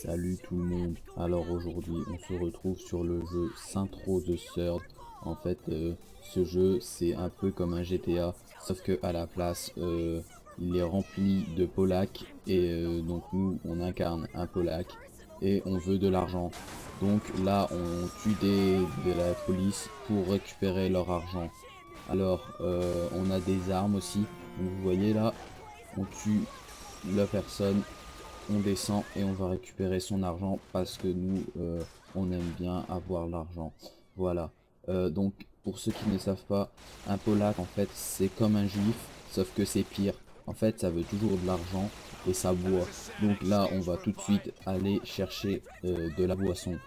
Salut tout le monde. Alors aujourd'hui, on se retrouve sur le jeu Saints Row the Third. En fait, ce jeu, c'est un peu comme un GTA, sauf que à la place, il est rempli de Polacks et donc nous, on incarne un Polac et on veut de l'argent. Donc là, on tue de la police pour récupérer leur argent. Alors, on a des armes aussi. Donc, vous voyez là, on tue la personne, on descend et on va récupérer son argent parce que nous, on aime bien avoir l'argent. Voilà. Donc, pour ceux qui ne savent pas, un Polac, en fait, c'est comme un juif, sauf que c'est pire. En fait, ça veut toujours de l'argent et ça boit. Donc là, on va tout de suite aller chercher de la boisson.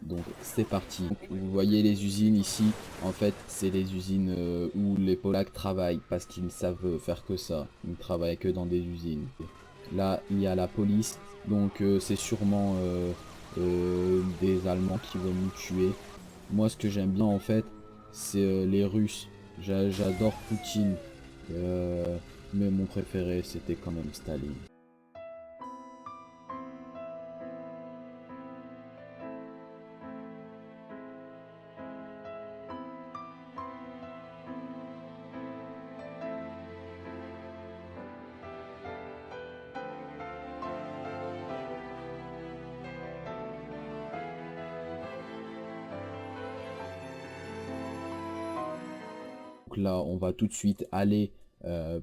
Donc c'est parti. Donc, vous voyez les usines ici, en fait c'est les usines où les Polacks travaillent parce qu'ils ne savent faire que ça. Ils ne travaillent que dans des usines. Là il y a la police, donc c'est sûrement des Allemands qui vont nous tuer. Moi ce que j'aime bien en fait c'est les Russes. J'adore Poutine, Euh, mais mon préféré c'était quand même Staline. Donc là, on va tout de suite aller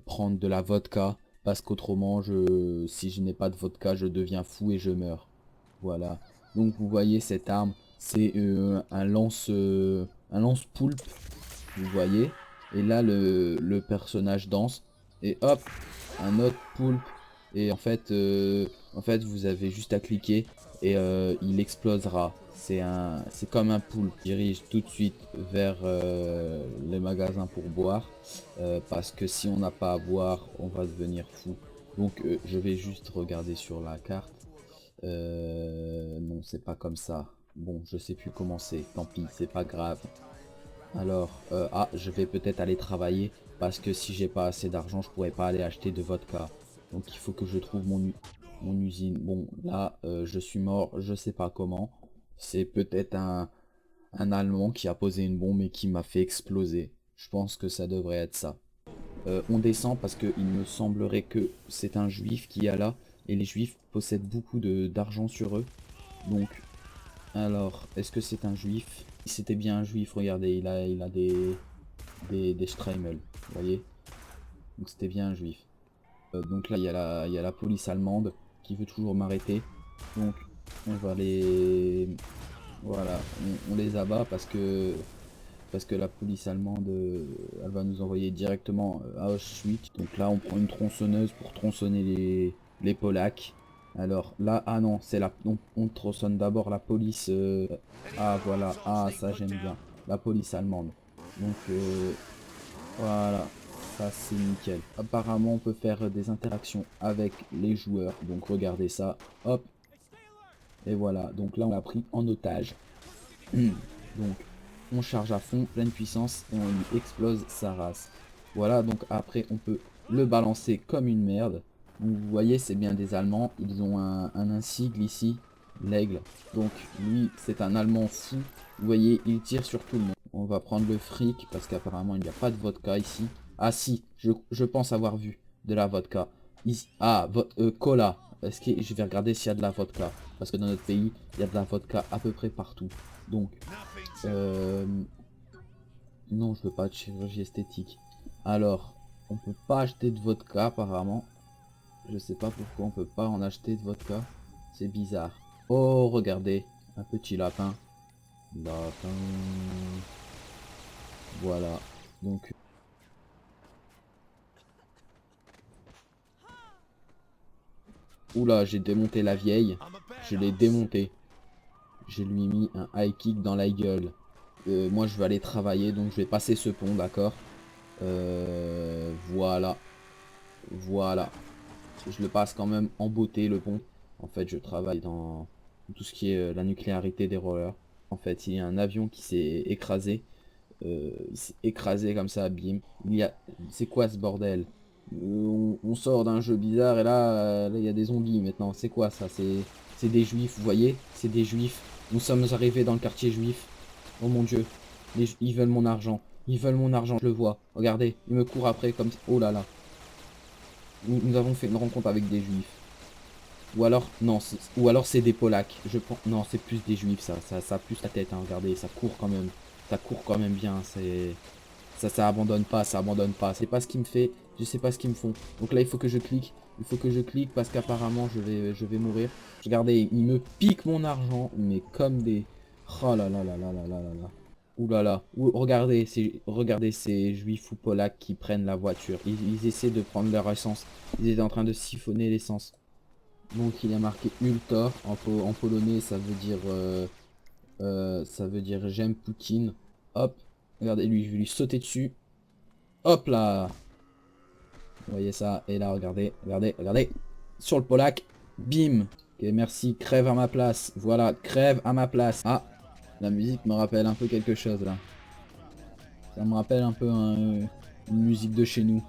prendre de la vodka parce qu'autrement, si je n'ai pas de vodka, je deviens fou et je meurs. Voilà. Donc vous voyez cette arme, c'est un lance-poulpe, vous voyez. Et là, le personnage danse et hop, un autre poulpe. Et en fait, vous avez juste à cliquer et il explosera. C'est comme un poulpe. Il dirige tout de suite vers les magasins pour boire. Parce que si on n'a pas à boire, on va devenir fou. Donc je vais juste regarder sur la carte. Non, c'est pas comme ça. Bon, je sais plus comment c'est. Tant pis, c'est pas grave. Alors, je vais peut-être aller travailler parce que si j'ai pas assez d'argent, je pourrais pas aller acheter de vodka. Donc il faut que je trouve mon usine. Bon, là, je suis mort, je sais pas comment. C'est peut-être un Allemand qui a posé une bombe et qui m'a fait exploser. Je pense que ça devrait être ça. On descend parce qu'il me semblerait que c'est un juif qui est là et les juifs possèdent beaucoup d'argent sur eux. Donc, alors, est-ce que c'est un juif? Si c'était bien un juif, regardez, il a des Streimel, vous voyez? Donc c'était bien un juif. Donc là, il y a la police allemande qui veut toujours m'arrêter. Donc, on va les... Voilà, on les abat parce que la police allemande, elle va nous envoyer directement à Auschwitz. Donc là, on prend une tronçonneuse pour tronçonner les Polacks. Alors là, ah non, on tronçonne d'abord la police. Ah voilà, ah ça j'aime bien. La police allemande. Donc voilà, ça c'est nickel. Apparemment, on peut faire des interactions avec les joueurs. Donc regardez ça, hop, et voilà. Donc là, on l'a pris en otage. Donc on charge à fond, pleine puissance, et on lui explose sa race. Voilà, donc après on peut le balancer comme une merde. Donc, vous voyez, c'est bien des Allemands, ils ont un insigne ici, l'aigle. Donc lui, c'est un Allemand fou. Vous voyez, il tire sur tout le monde. On va prendre le fric, parce qu'apparemment il n'y a pas de vodka ici. Ah si, je pense avoir vu de la vodka. Ici, ah, cola. Est-ce que je vais regarder s'il y a de la vodka? Parce que dans notre pays, il y a de la vodka à peu près partout. Donc, euh, non, je veux pas de chirurgie esthétique. Alors, on peut pas acheter de vodka apparemment. Je sais pas pourquoi on peut pas en acheter de vodka. C'est bizarre. Oh, regardez, un petit lapin. Lapin. Voilà. Donc, oula, j'ai démonté la vieille. Je l'ai démonté. Je lui ai mis un high kick dans la gueule. Moi, je vais aller travailler, donc je vais passer ce pont, d'accord. Voilà. Voilà. Je le passe quand même en beauté, le pont. En fait, je travaille dans tout ce qui est la nucléarité des rollers. En fait, il y a un avion qui s'est écrasé. Il s'est écrasé comme ça, bim. C'est quoi ce bordel? On sort d'un jeu bizarre et là, il y a des zombies maintenant. C'est quoi ça? C'est des juifs, vous voyez? C'est des juifs. Nous sommes arrivés dans le quartier juif. Oh mon dieu. Ils veulent mon argent. Ils veulent mon argent, je le vois. Regardez, ils me courent après comme... Oh là là. Nous avons fait une rencontre avec des juifs. Ou alors, non, ou alors c'est des Polacs. Je pense, non, c'est plus des juifs, ça pue la tête, hein, regardez, ça court quand même. Ça court quand même bien, ça abandonne pas, ça abandonne pas. C'est pas ce qui me fait, je sais pas ce qu'ils me font. Donc là, il faut que je clique. Il faut que je clique parce qu'apparemment, je vais mourir. Regardez, ils me piquent mon argent, mais comme des... Oh là là là là là là là là. Ouh là là. Regardez, regardez ces juifs ou polacs qui prennent la voiture. Ils essaient de prendre leur essence. Ils étaient en train de siphonner l'essence. Donc il y a marqué Ultor en polonais, ça veut dire j'aime Poutine. Hop, regardez lui, je vais lui sauter dessus. Hop là. Vous voyez ça, et là regardez, regardez, regardez. Sur le Polac, bim. Ok, merci, crève à ma place. Voilà, crève à ma place. Ah, la musique me rappelle un peu quelque chose là. Ça me rappelle un peu une musique de chez nous.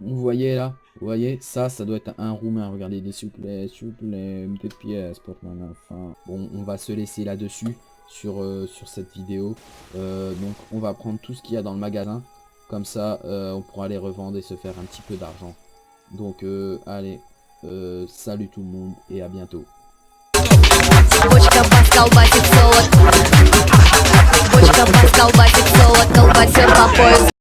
Vous voyez là, vous voyez, ça doit être un roumain. Regardez, s'il vous plaît, mettez de pièces pour mon enfant. Bon, on va se laisser là-dessus sur cette vidéo. Donc, on va prendre tout ce qu'il y a dans le magasin. Comme ça, on pourra les revendre et se faire un petit peu d'argent. Donc, allez, salut tout le monde et à bientôt. Бочка бас колбасит солод. Бочка бас колбасит солод. Колбасер по пояс.